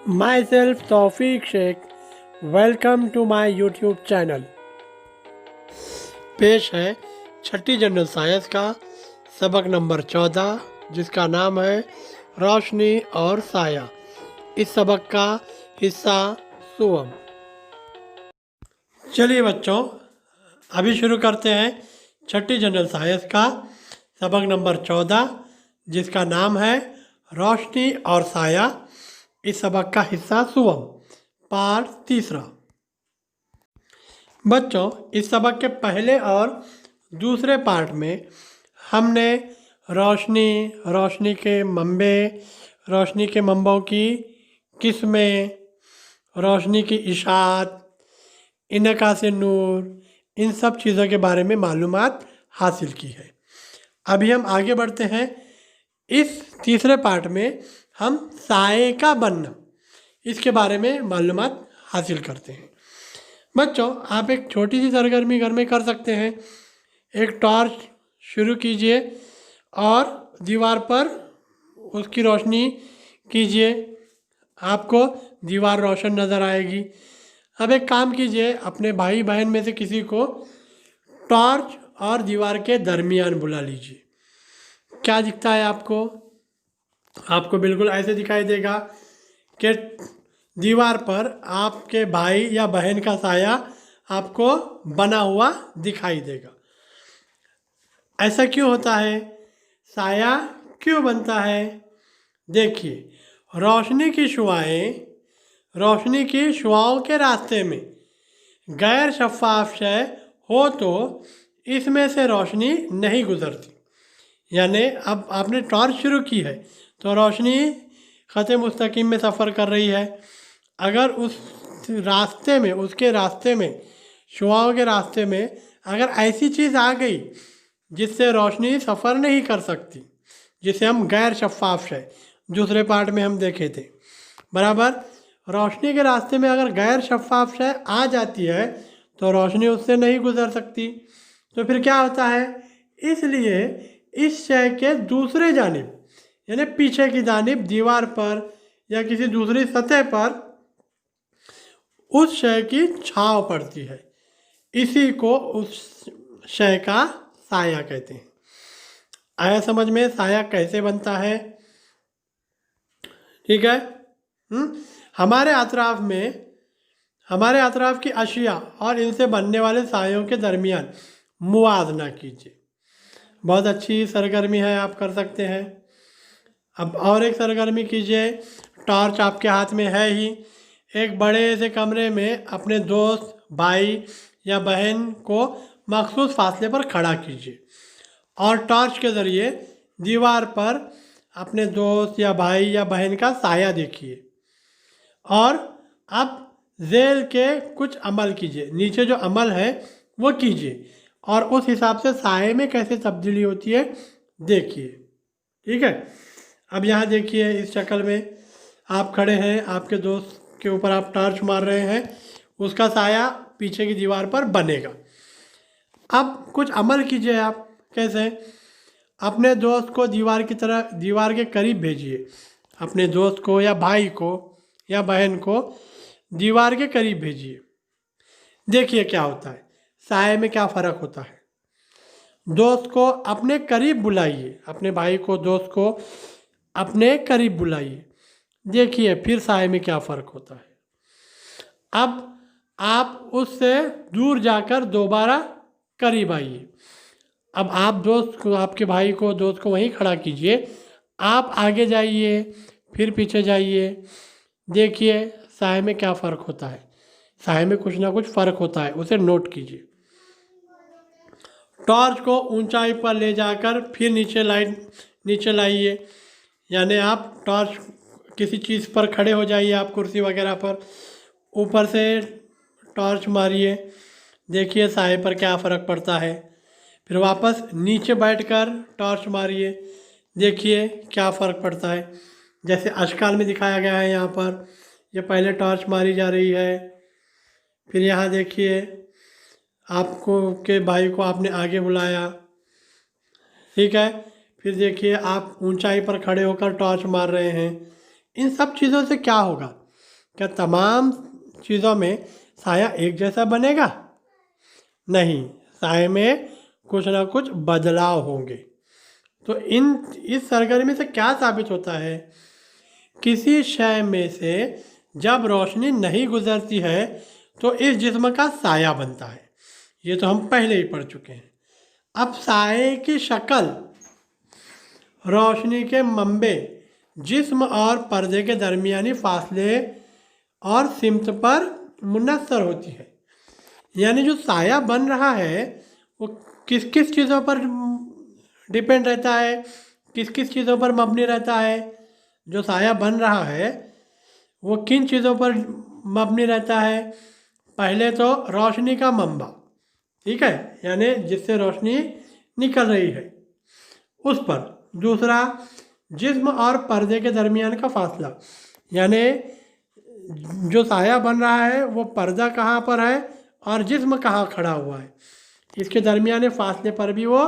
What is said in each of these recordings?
Myself Tawfiq Sheikh, welcome to my YouTube channel. पेश है छठी general science का सबक नंबर 14, जिसका नाम है रोशनी और साया। इस सबक का हिस्सा सुवम। चलिए बच्चों, अभी शुरू करते हैं छठी जनरल साइंस का सबक नंबर 14, जिसका नाम है रोशनी और साया। इस सबक का हिस्सा सुवम, पार्ट तीसरा। बच्चों, इस सबक के पहले और दूसरे पार्ट में हमने रोशनी के मंबे, रोशनी के मंबों की किस्में, रोशनी की इशात, इनकास नूर, इन सब चीज़ों के बारे में मालूमात हासिल की है। अभी हम आगे बढ़ते हैं। इस तीसरे पार्ट में हम साए का बनना, इसके बारे में मालूमात हासिल करते हैं। बच्चों, आप एक छोटी सी सरगर्मी घर में कर सकते हैं। एक टॉर्च शुरू कीजिए और दीवार पर उसकी रोशनी कीजिए। आपको दीवार रोशन नज़र आएगी। अब एक काम कीजिए, अपने भाई बहन में से किसी को टॉर्च और दीवार के दरमियान बुला लीजिए। क्या दिखता है आपको? आपको बिल्कुल ऐसे दिखाई देगा कि दीवार पर आपके भाई या बहन का साया आपको बना हुआ दिखाई देगा। ऐसा क्यों होता है? साया क्यों बनता है? देखिए, रोशनी की शुआओं के रास्ते में गैर शफाफ शय हो तो इसमें से रोशनी नहीं गुजरती। यानी अब आपने टॉर्च शुरू की है तो रोशनी ख़त मुस्तकीम में सफ़र कर रही है। अगर उसके रास्ते में शुआओं के रास्ते में अगर ऐसी चीज़ आ गई जिससे रोशनी सफ़र नहीं कर सकती, जिसे हम गैर शफाफ शय दूसरे पार्ट में हम देखे थे, बराबर, रोशनी के रास्ते में अगर गैर शफाफ शय आ जाती है तो रोशनी उससे नहीं गुजर सकती। तो फिर क्या होता है? इसलिए इस शय के दूसरे जानिब, यानी पीछे की जानिब, दीवार पर या किसी दूसरी सतह पर उस शय की छांव पड़ती है। इसी को उस शय का साया कहते हैं। आया समझ में साया कैसे बनता है? ठीक है। हमारे अतराफ की अशिया और इनसे बनने वाले सायों के दरमियान मुआवजना कीजिए। बहुत अच्छी सरगर्मी है, आप कर सकते हैं। अब और एक सरगर्मी कीजिए। टॉर्च आपके हाथ में है ही। एक बड़े से कमरे में अपने दोस्त, भाई या बहन को मखसूस फासले पर खड़ा कीजिए और टॉर्च के ज़रिए दीवार पर अपने दोस्त या भाई या बहन का साया देखिए। और अब झेल के कुछ अमल कीजिए, नीचे जो अमल है वो कीजिए और उस हिसाब से साये में कैसे तब्दीली होती है देखिए। ठीक है। अब यहाँ देखिए, इस शक्ल में आप खड़े हैं, आपके दोस्त के ऊपर आप टॉर्च मार रहे हैं, उसका साया पीछे की दीवार पर बनेगा। अब कुछ अमल कीजिए आप। कैसे? अपने दोस्त को दीवार के करीब भेजिए। अपने दोस्त को या भाई को या बहन को दीवार के करीब भेजिए। देखिए क्या होता है, साये में क्या फ़र्क होता है। दोस्त को अपने करीब बुलाइए, अपने भाई को, दोस्त को अपने करीब बुलाइए। देखिए फिर साये में क्या फ़र्क होता है। अब आप उससे दूर जाकर दोबारा करीब आइए। अब आप आपके भाई को, दोस्त को वहीं खड़ा कीजिए। आप आगे जाइए, फिर पीछे जाइए। देखिए साये में क्या फ़र्क होता है। साये में कुछ ना कुछ फ़र्क होता है, उसे नोट कीजिए। टॉर्च को ऊंचाई पर ले जाकर फिर नीचे लाइए। यानी आप टॉर्च किसी चीज़ पर खड़े हो जाइए, आप कुर्सी वगैरह पर, ऊपर से टॉर्च मारिए। देखिए साये पर क्या फ़र्क पड़ता है। फिर वापस नीचे बैठकर टॉर्च मारिए। देखिए क्या फ़र्क पड़ता है। जैसे अशकाल में दिखाया गया है, यहाँ पर ये पहले टॉर्च मारी जा रही है, फिर यहाँ देखिए आपको के भाई को आपने आगे बुलाया। ठीक है। फिर देखिए आप ऊंचाई पर खड़े होकर टॉर्च मार रहे हैं। इन सब चीज़ों से क्या होगा? क्या तमाम चीज़ों में साया एक जैसा बनेगा? नहीं, साए में कुछ ना कुछ बदलाव होंगे। तो इस सरगर्मी से क्या साबित होता है? किसी शय में से जब रोशनी नहीं गुजरती है तो इस जिस्म का साया बनता है। ये तो हम पहले ही पढ़ चुके हैं। अब साए की शक्ल रोशनी के मंबे, जिस्म और पर्दे के दरमियानी फासले और सिमत पर मुनस्सर होती है। यानी जो साया बन रहा है वो किस किस चीज़ों पर डिपेंड रहता है, किस किस चीज़ों पर मबनी रहता है? जो साया बन रहा है वो किन चीज़ों पर मबनी रहता है? पहले तो रोशनी का मंबा, ठीक है, यानी जिससे रोशनी निकल रही है उस पर। दूसरा, जिस्म और पर्दे के दरमियान का फासला, यानी जो साया बन रहा है वो पर्दा कहाँ पर है और जिस्म कहाँ खड़ा हुआ है, इसके दरमियाने फासले पर भी वो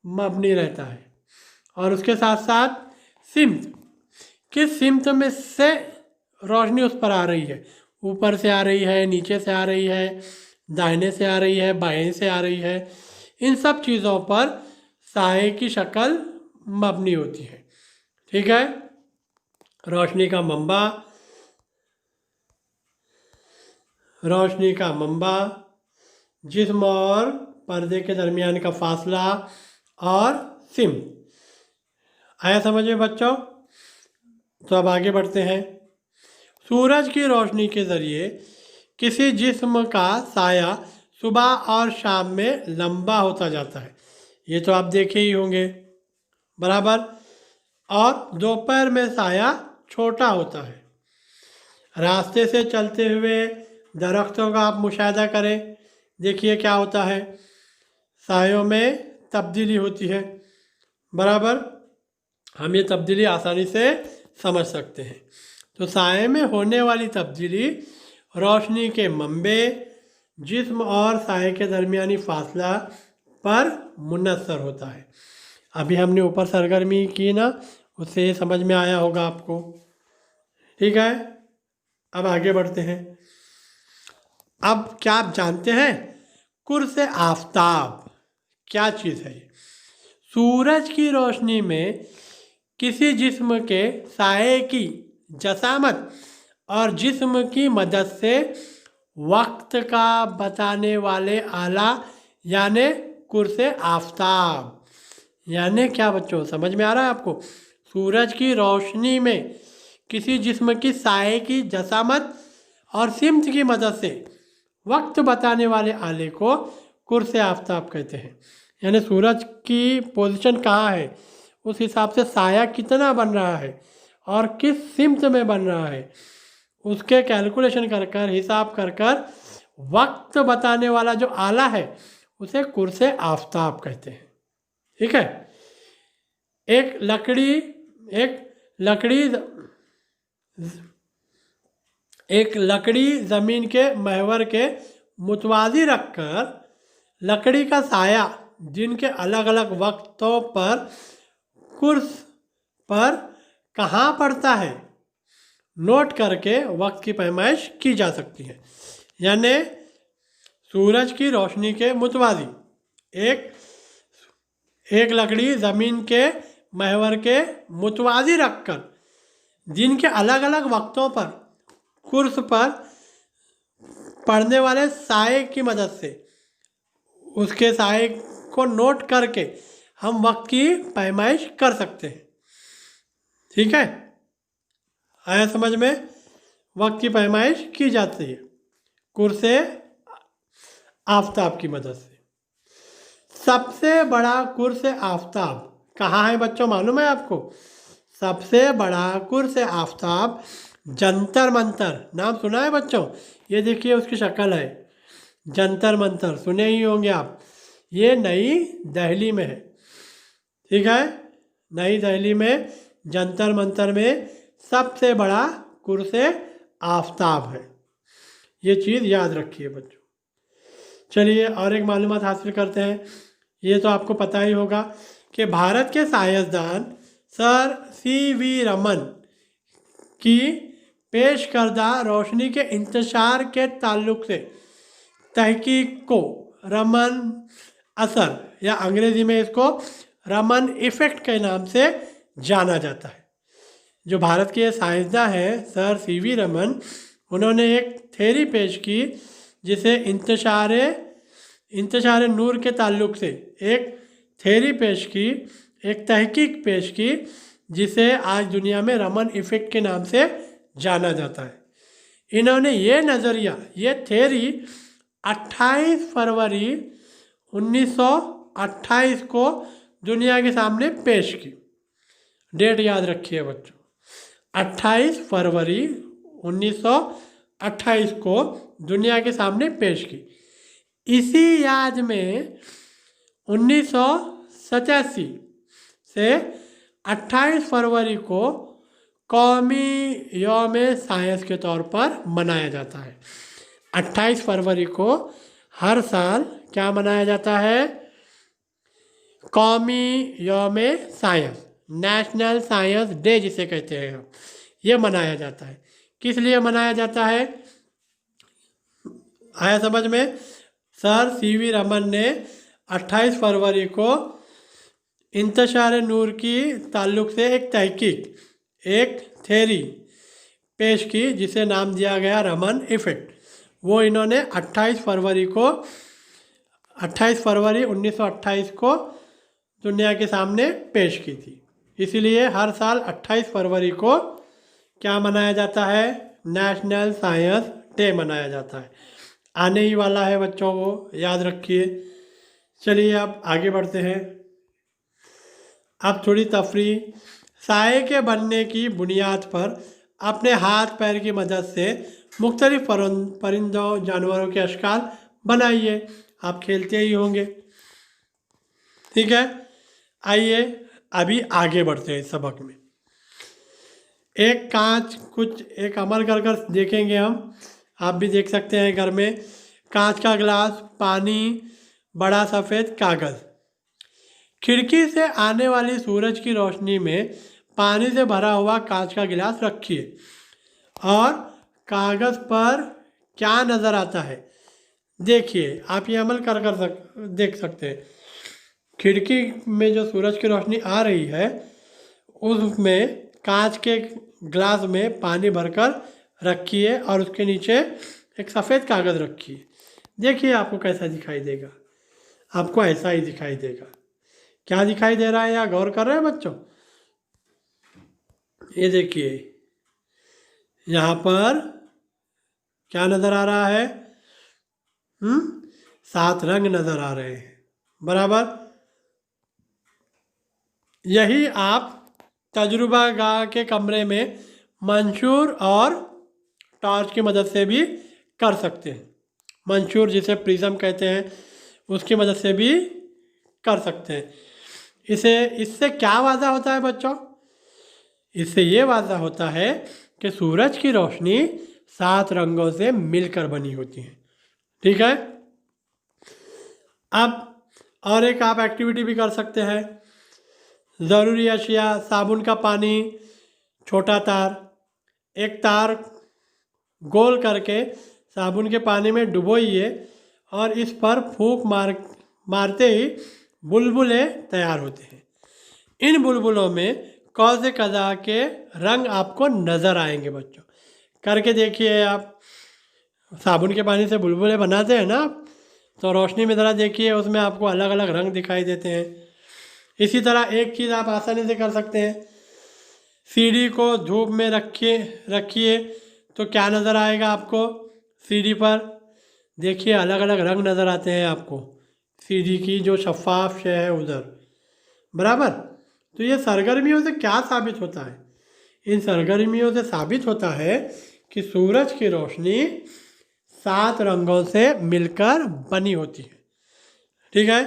मबनी रहता है। और उसके साथ साथ सिमत, किस सिमत में से रोशनी उस पर आ रही है, ऊपर से आ रही है, नीचे से आ रही है, दाहिने से आ रही है, बाएं से आ रही है, इन सब चीज़ों पर साए की शक्ल मबनी होती है। ठीक है, रोशनी का मंबा, रोशनी का मंबा, जिस्म और पर्दे के दरमियान का फासला और सिमत। आया समझ में बच्चों? तो अब आगे बढ़ते हैं। सूरज की रोशनी के ज़रिए किसी जिस्म का साया सुबह और शाम में लंबा होता जाता है, ये तो आप देखे ही होंगे, बराबर। और दोपहर में साया छोटा होता है। रास्ते से चलते हुए दरख्तों का आप मुशाहिदा करें, देखिए क्या होता है, सायों में तब्दीली होती है, बराबर। हम ये तब्दीली आसानी से समझ सकते हैं। तो साये में होने वाली तब्दीली रोशनी के मंबे, जिस्म और साये के दरमियानी फासला पर मुनस्सर होता है। अभी हमने ऊपर सरगर्मी की ना, उससे समझ में आया होगा आपको। ठीक है, अब आगे बढ़ते हैं। अब क्या आप जानते हैं कुर्स आफताब क्या चीज़ है? सूरज की रोशनी में किसी जिस्म के साये की जसामत और जिस्म की मदद से वक्त का बताने वाले आला यानी कुर्स आफताब। यानी क्या बच्चों, समझ में आ रहा है आपको? सूरज की रोशनी में किसी जिस्म की साये की जसामत और सिमत की मदद से वक्त बताने वाले आले को कुर्स आफताब कहते हैं। यानी सूरज की पोजीशन कहाँ है, उस हिसाब से साया कितना बन रहा है और किस सिमत में बन रहा है, उसके कैलकुलेशन कर कर, हिसाब कर कर वक्त बताने वाला जो आला है उसे कुर्स आफताब कहते हैं। ठीक है, एक लकड़ी ज़मीन के महवर के मुतवाज़ी रखकर लकड़ी का साया दिन के अलग अलग वक्तों पर कुर्स पर कहाँ पड़ता है नोट करके वक्त की पैमाइश की जा सकती है। यानी सूरज की रोशनी के मुतवाज़ी एक लकड़ी ज़मीन के महवर के मुतवाज़ी रखकर दिन के अलग अलग वक्तों पर कुर्स पर पड़ने वाले साए की मदद से उसके साए को नोट करके हम वक्त की पैमाइश कर सकते हैं। ठीक है, आया समझ में? वक्त की पैमाइश की जाती है कुर्स आफताब की मदद से। सबसे बड़ा कुर्स आफताब कहाँ है बच्चों, मालूम है आपको? सबसे बड़ा कुर्स आफताब जंतर मंतर, नाम सुना है बच्चों? ये देखिए उसकी शक्ल है, जंतर मंतर सुने ही होंगे आप। ये नई दिल्ली में है। ठीक है, नई दिल्ली में जंतर मंतर में सबसे बड़ा कुर्स आफताब है। ये चीज़ याद रखिए बच्चों। चलिए और एक मालूमात हासिल करते हैं। ये तो आपको पता ही होगा कि भारत के साइंसदान सर सी वी रमन की पेश करदा रोशनी के इंतशार के ताल्लुक से तहकीक को रमन असर या अंग्रेजी में इसको रमन इफ़ेक्ट के नाम से जाना जाता है। जो भारत के साइंसदान हैं सर सीवी रमन, उन्होंने एक थ्योरी पेश की जिसे इंतशार नूर के ताल्लुक से एक थ्योरी पेश की, एक तहकीक पेश की जिसे आज दुनिया में रमन इफ़ेक्ट के नाम से जाना जाता है। इन्होंने ये नज़रिया, ये थ्योरी 28 फरवरी 1928 को दुनिया के सामने पेश की। डेट याद रखिए बच्चों, 28 फरवरी 1928 को दुनिया के सामने पेश की। इसी याद में 1987 से 28 फरवरी को कौमी यौम साइंस के तौर पर मनाया जाता है। 28 फरवरी को हर साल क्या मनाया जाता है? कौमी यौम साइंस, नेशनल साइंस डे जिसे कहते हैं हम, ये मनाया जाता है। किस लिए मनाया जाता है? आया समझ में? सर सीवी रमन ने 28 फरवरी को इंतशार नूर की ताल्लुक से एक तहकीक, एक थ्योरी पेश की जिसे नाम दिया गया रमन इफ़ेक्ट। वो इन्होंने 28 फरवरी 1928 को दुनिया के सामने पेश की थी। इसीलिए हर साल 28 फरवरी को क्या मनाया जाता है? नेशनल साइंस डे मनाया जाता है। आने ही वाला है बच्चों, वो याद रखिए। चलिए अब आगे बढ़ते हैं। अब थोड़ी तफरी। साए के बनने की बुनियाद पर अपने हाथ पैर की मदद से मुख्तलिफ परिंदों जानवरों के अशकाल बनाइए। आप खेलते ही होंगे, ठीक है। आइए अभी आगे बढ़ते हैं सबक में। एक अमल कर कर देखेंगे हम, आप भी देख सकते हैं घर में। कांच का गिलास, पानी, बड़ा सफ़ेद कागज़। खिड़की से आने वाली सूरज की रोशनी में पानी से भरा हुआ कांच का गिलास रखिए और कागज़ पर क्या नज़र आता है देखिए। आप ये अमल देख सकते हैं। खिड़की में जो सूरज की रोशनी आ रही है उसमें कांच के ग्लास में पानी भरकर रखिए और उसके नीचे एक सफ़ेद कागज़ रखिए। देखिए आपको कैसा दिखाई देगा। आपको ऐसा ही दिखाई देगा। क्या दिखाई दे रहा है या गौर कर रहे हैं बच्चों? ये देखिए यहाँ पर क्या नज़र आ रहा है? 7 रंग नज़र आ रहे हैं, बराबर। यही आप तजुर्बा गाह के कमरे में मंशूर और टॉर्च की मदद से भी कर सकते हैं। मंशूर जिसे प्रिज्म कहते हैं, उसकी मदद से भी कर सकते हैं। इससे क्या वाज़ा होता है बच्चों? इससे ये वाज़ा होता है कि सूरज की रोशनी 7 रंगों से मिलकर बनी होती है, ठीक है। अब और एक आप एक्टिविटी भी कर सकते हैं। ज़रूरी अशिया, साबुन का पानी, छोटा तार। एक तार गोल करके साबुन के पानी में डुबोइए और इस पर फूंक मारते ही बुलबुले तैयार होते हैं। इन बुलबुलों में कौज़े कज़ा के रंग आपको नज़र आएंगे बच्चों। करके देखिए आप। साबुन के पानी से बुलबुले बनाते हैं ना आप, तो रोशनी में ज़रा देखिए, उसमें आपको अलग अलग रंग दिखाई देते हैं। इसी तरह एक चीज़ आप आसानी से कर सकते हैं। सीढ़ी को धूप में रखिए तो क्या नज़र आएगा आपको? सीढ़ी पर देखिए अलग अलग रंग नज़र आते हैं आपको, सीढ़ी की जो शफाफ शय है उधर, बराबर। तो ये सरगर्मियों से क्या साबित होता है? इन सरगर्मियों से साबित होता है कि सूरज की रोशनी 7 रंगों से मिलकर बनी होती है, ठीक है।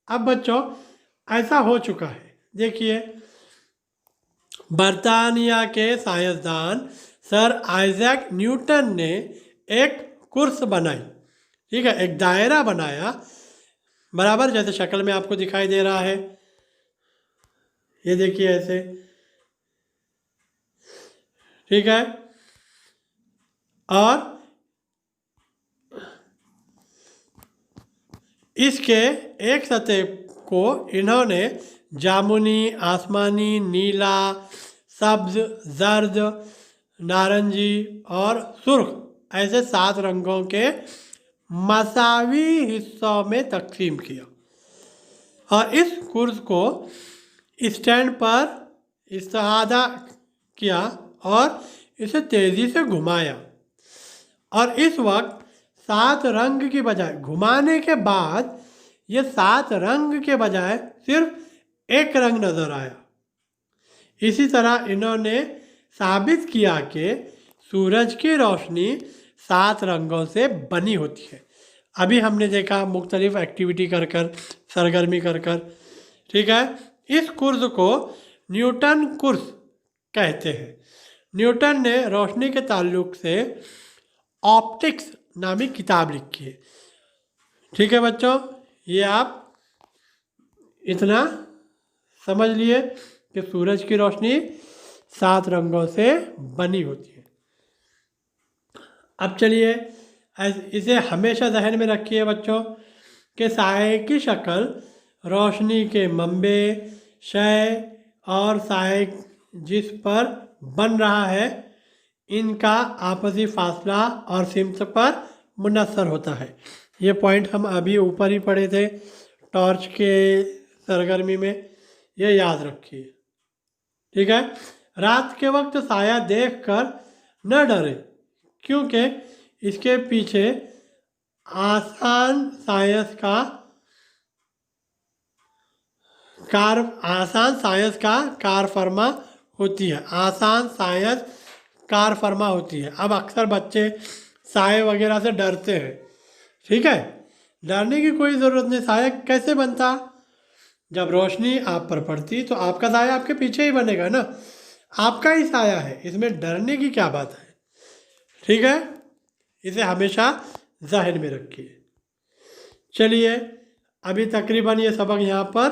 अब बच्चों ऐसा हो चुका है। देखिए बर्तानिया के साइंसदान सर आइजैक न्यूटन ने एक कुर्स बनाई, ठीक है, एक दायरा बनाया, बराबर, जैसे शक्ल में आपको दिखाई दे रहा है। ये देखिए ऐसे, ठीक है। और इसके एक सतह को इन्होंने जामुनी, आसमानी, नीला, सब्ज, जर्द, नारंगी और सुर्ख ऐसे 7 रंगों के मसावी हिस्सों में तकसीम किया और इस कुर्स को स्टैंड पर इस्तेहादा किया और इसे तेज़ी से घुमाया और इस वक्त 7 रंग की बजाय घुमाने के बाद ये 7 रंग के बजाय सिर्फ एक रंग नज़र आया। इसी तरह इन्होंने साबित किया कि सूरज की रोशनी 7 रंगों से बनी होती है। अभी हमने देखा मुख्तलिफ एक्टिविटी कर कर, सरगर्मी कर कर, ठीक है। इस कुर्स को न्यूटन कुर्स कहते हैं। न्यूटन ने रोशनी के ताल्लुक से ऑप्टिक्स नामी किताब लिखी है। ठीक है बच्चों, ये आप इतना समझ लिए कि सूरज की रोशनी 7 रंगों से बनी होती है। अब चलिए इसे हमेशा जहन में रखिए बच्चों कि साए की शक्ल रोशनी के मंबे, शय और साए जिस पर बन रहा है इनका आपसी फासला और सिमत पर मुनस्सर होता है। ये पॉइंट हम अभी ऊपर ही पढ़े थे टॉर्च के सरगर्मी में, ये याद रखिए। ठीक है। रात के वक्त साया देखकर न डरे क्योंकि इसके पीछे आसान साइंस का कार फरमा होती है। आसान साइंस कार फरमा होती है। अब अक्सर बच्चे साए वगैरह से डरते हैं, ठीक है। डरने की कोई ज़रूरत नहीं। साया कैसे बनता? जब रोशनी आप पर पड़ती तो आपका साया आपके पीछे ही बनेगा ना, आपका ही साया है, इसमें डरने की क्या बात है। ठीक है, इसे हमेशा ज़हन में रखिए। चलिए अभी तकरीबन ये सबक यहाँ पर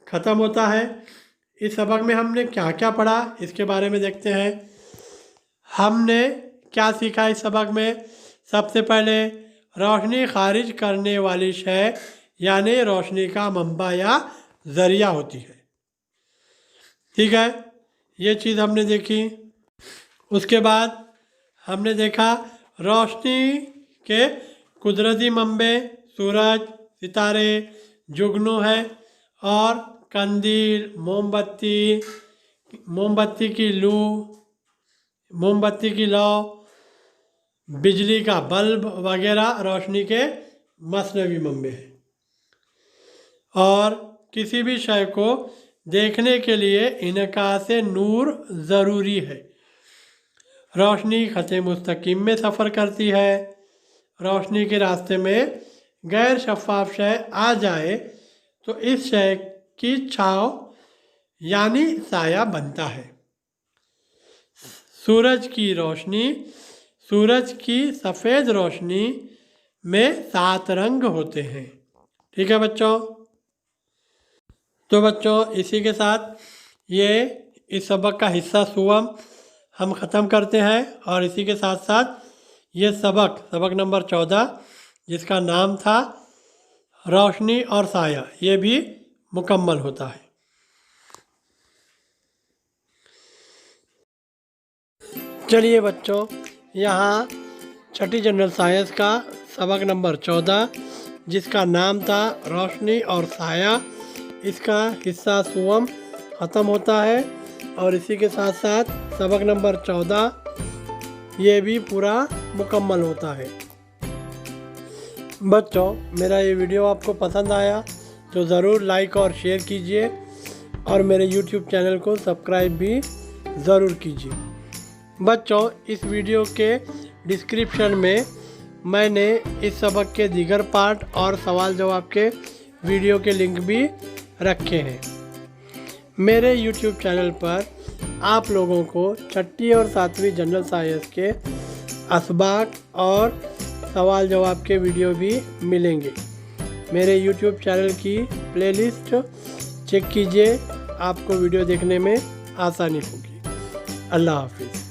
ख़त्म होता है। इस सबक में हमने क्या क्या पढ़ा इसके बारे में देखते हैं। हमने क्या सीखा इस सबक में? सबसे पहले रोशनी खारिज करने वाली शय यानी रोशनी का मंबा या ज़रिया होती है। ठीक है, ये चीज़ हमने देखी। उसके बाद हमने देखा रोशनी के कुदरती मंबे सूरज, सितारे, जुगनू है और कंदील, मोमबत्ती की लौ, बिजली का बल्ब वगैरह रोशनी के मसनवी मंबे हैं। और किसी भी शय को देखने के लिए इनकास नूर ज़रूरी है। रोशनी खत मुस्तकीम में सफ़र करती है। रोशनी के रास्ते में गैर शफ़ाफ शय आ जाए तो इस शय की छाँव यानी साया बनता है। सूरज की सफ़ेद रोशनी में 7 रंग होते हैं। ठीक है बच्चों। तो बच्चों इसी के साथ इस सबक का हिस्सा सुवम हम ख़त्म करते हैं और इसी के साथ साथ ये सबक नंबर 14 जिसका नाम था रोशनी और साया, ये भी मुकम्मल होता है। चलिए बच्चों, यहाँ छठी जनरल साइंस का सबक नंबर 14 जिसका नाम था रोशनी और साया, इसका हिस्सा सुवम ख़त्म होता है और इसी के साथ साथ सबक नंबर 14 ये भी पूरा मुकम्मल होता है। बच्चों मेरा ये वीडियो आपको पसंद आया तो ज़रूर लाइक और शेयर कीजिए और मेरे YouTube चैनल को सब्सक्राइब भी ज़रूर कीजिए। बच्चों इस वीडियो के डिस्क्रिप्शन में मैंने इस सबक के दीगर पार्ट और सवाल जवाब के वीडियो के लिंक भी रखे हैं। मेरे YouTube चैनल पर आप लोगों को छठी और 7वीं जनरल साइंस के असबाक और सवाल जवाब के वीडियो भी मिलेंगे। मेरे YouTube चैनल की प्लेलिस्ट चेक कीजिए, आपको वीडियो देखने में आसानी होगी। अल्लाह हाफिज़।